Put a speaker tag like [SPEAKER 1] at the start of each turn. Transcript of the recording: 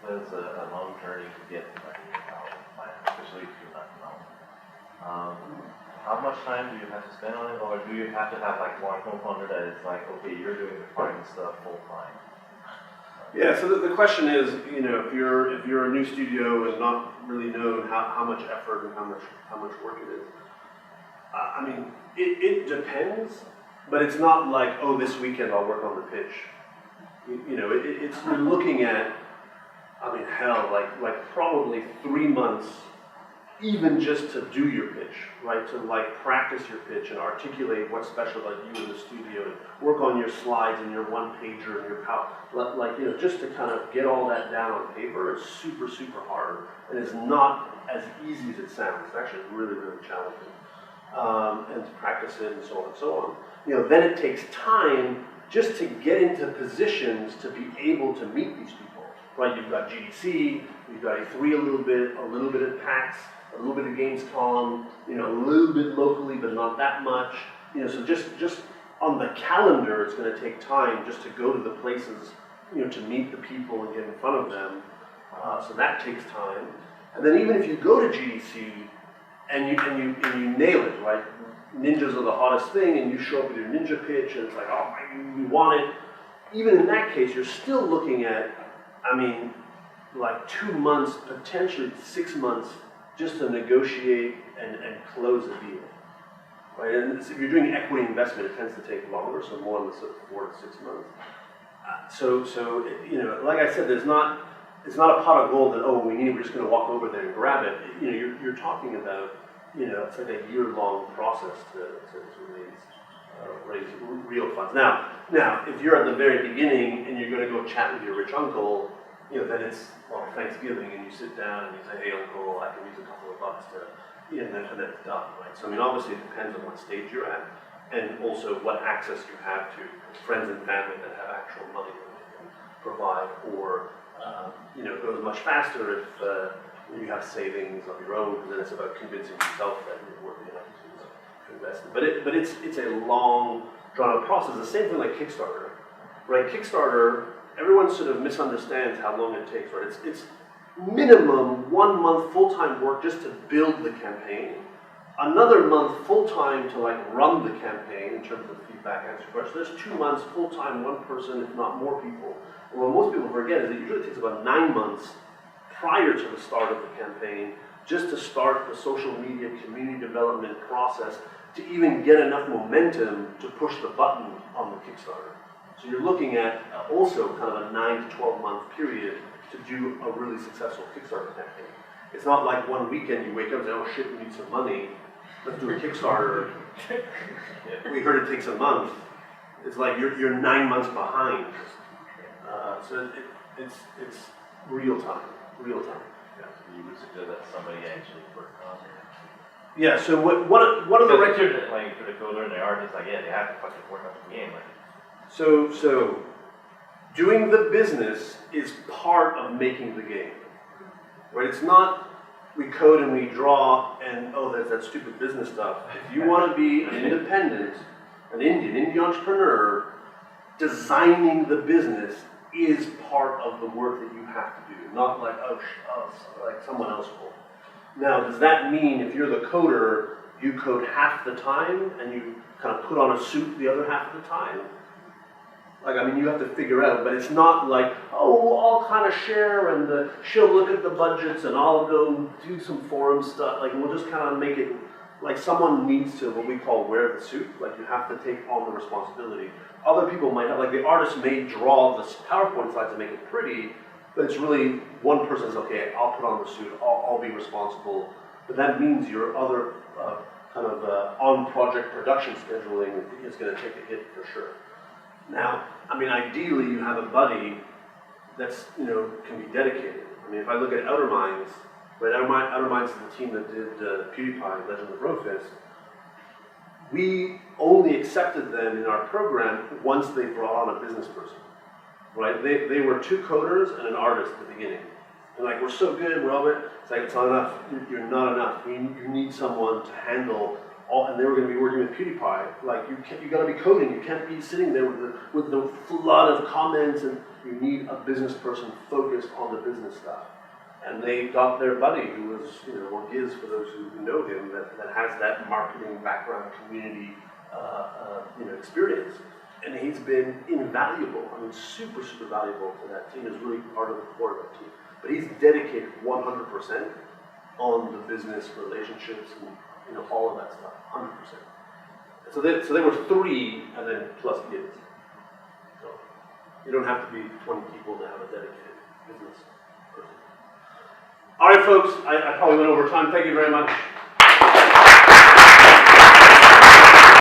[SPEAKER 1] It's a long journey to get to that, especially if you're not known. How much time do you have to spend on it, or do you have to have like one co-founder that is like, okay, you're doing the finance stuff full time?
[SPEAKER 2] Yeah, so the question is, you know, if you're a new studio and not really known how much effort and how much work it is. I mean, it depends, but it's not like, oh, this weekend I'll work on the pitch. You know, it's you're looking at, I mean, hell, like probably 3 months, even just to do your pitch, right? To like practice your pitch and articulate what's special about you in the studio, and work on your slides and your one pager and your like, you know, just to kind of get all that down on paper is super, super hard, and it's not as easy as it sounds. It's actually really, really challenging, and to practice it and so on and so on. You know, then it takes time just to get into positions to be able to meet these people, right? You've got GDC, you've got A3 a little bit at PAX, a little bit of Gamescom, you know, a little bit locally, but not that much. You know, so just on the calendar, it's going to take time just to go to the places, you know, to meet the people and get in front of them. So that takes time. And then even if you go to GDC and you nail it, right? Ninjas are the hottest thing, and you show up with your ninja pitch, and it's like, oh, you want it. Even in that case, you're still looking at, I mean, like 2 months, potentially 6 months, just to negotiate and close a deal, right? And if you're doing equity investment, it tends to take longer, so more in the sort of 4 to 6 months. So you know, like I said, it's not a pot of gold that, oh, we need it, we're just going to walk over there and grab it. You know, you're talking about, you know, it's like a year-long process to raise real funds. Now, if you're at the very beginning and you're going to go chat with your rich uncle, you know, then it's, well, Thanksgiving, and you sit down and you say, hey, uncle, I can use a couple of bucks to, you know, and then it's done, right? So, I mean, obviously it depends on what stage you're at, and also what access you have to friends and family that have actual money that they can provide, or, you know, it goes much faster if you have savings of your own, because then it's about convincing yourself that you're worthy enough to invest in. But it's a long, drawn-out process. The same thing like Kickstarter, right? Kickstarter, everyone sort of misunderstands how long it takes, right? It's minimum 1 month full-time work just to build the campaign, another month full-time to like run the campaign in terms of feedback, answer questions. There's 2 months full-time, one person, if not more people. And what most people forget is it usually takes about 9 months prior to the start of the campaign just to start the social media community development process to even get enough momentum to push the button on the Kickstarter. So you're looking at also kind of a 9 to 12 month period to do a really successful Kickstarter campaign. It's not like one weekend you wake up and say, oh shit, we need some money, let's do a Kickstarter. We heard it takes a month. It's like you're 9 months behind. So it's real time. Yeah.
[SPEAKER 1] You would suggest that somebody actually worked on it.
[SPEAKER 2] Yeah. So what are the
[SPEAKER 1] records? Like for the coder and the artist, like, yeah, they have to fucking work on the game. Like.
[SPEAKER 2] So doing the business is part of making the game, right? It's not we code and we draw and, oh, there's that stupid business stuff. If you want to be an independent, an indie entrepreneur, designing the business is part of the work that you have to do, not like, like someone else will. Now, does that mean if you're the coder, you code half the time and you kind of put on a suit the other half of the time? Like, I mean, you have to figure out, but it's not like, oh, we'll all kind of share and she'll look at the budgets and I'll go do some forum stuff. Like, we'll just kind of make it like someone needs to, what we call wear the suit. Like, you have to take on the responsibility. Other people might have, like the artist may draw this PowerPoint slide to make it pretty, but it's really one person's, okay, I'll put on the suit, I'll be responsible. But that means your other kind of on-project production scheduling is going to take a hit for sure. Now, I mean, ideally you have a buddy that's, you know, can be dedicated. I mean, if I look at Outer Minds, right, Outer Minds is the team that did PewDiePie, Legend of Brofist. We only accepted them in our program once they brought on a business person, right? They were 2 coders and an artist at the beginning. And like, we're so good, we're all good. It's like, it's not enough. You're not enough. You need someone to handle all, and they were going to be working with PewDiePie. Like, you got to be coding. You can't be sitting there with the flood of comments, and you need a business person focused on the business stuff. And they got their buddy, who was, or is for those who know him, that has that marketing background, community, experience. And he's been invaluable. I mean, super, super valuable to that team. Is really part of the core of that team. But he's dedicated 100% on the business relationships and all of that stuff, 100%. So there were 3, and then plus kids. So you don't have to be 20 people to have a dedicated business person. All right, folks, I probably went over time. Thank you very much.